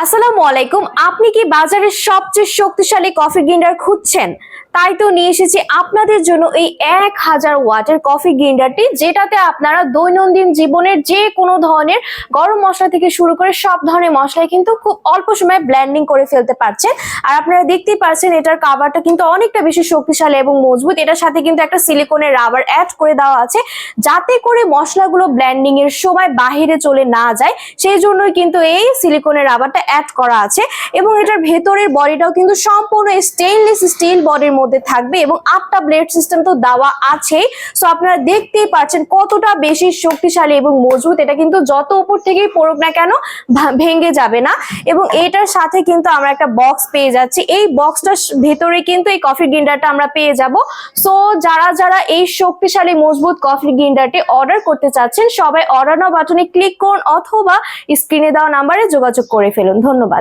আসসালামু আলাইকুম। আপনি কি বাজারের সবচেয়ে শক্তিশালী কফি গ্রাইন্ডার খুঁজছেন? তাই তো নিয়ে এসেছি আপনাদের জন্য এই 1000 ওয়াটের কফি গ্রাইন্ডারটি, যেটাতে আপনারা দৈনন্দিন জীবনের যে কোনো ধরনের গরম মশলা থেকে শুরু করে সব ধরনের মশলাই কিন্তু খুব অল্প সময়ে ব্লেন্ডিং করে ফেলতে পারছেন। আর আপনারা দেখতেই পাচ্ছেন এটার কাভারটা কিন্তু অনেকটা বেশি শক্তিশালী এবং মজবুত। এটার সাথে কিন্তু একটা সিলিকনের রাবার অ্যাড করে দেওয়া আছে, যাতে করে মশলাগুলো ব্লেন্ডিং এর সময় বাহিরে চলে না যায়। সেই জন্যই কিন্তু এই সিলিকনের রাবারটা অ্যাড করা আছে। এবং এটার ভেতরের বডিটাও কিন্তু সম্পূর্ণ স্টেইনলেস স্টিল বডির মধ্যে থাকবে এবং 8টা ব্লেড সিস্টেম তো দেওয়া আছেই। সো আপনারা দেখতেই পাচ্ছেন কতটা বেশি শক্তিশালী এবং মজবুত। এটা কিন্তু যত উপর থেকেই পড়ুক না কেন ভেঙে যাবে না। এবং এটার সাথে কিন্তু আমরা একটা বক্স পেয়ে যাচ্ছি। এই বক্সটার ভেতরে কিন্তু এই কফি গ্রাইন্ডারটা আমরা পেয়ে যাব। সো যারা যারা এই শক্তিশালী মজবুত কফি গ্রাইন্ডারটি অর্ডার করতে চাচ্ছেন, সবাই অর্ডার নাও বাটনে ক্লিক করুন অথবা স্ক্রিনে দেওয়া নাম্বারে যোগাযোগ করে ফেলুন। ধন্যবাদ।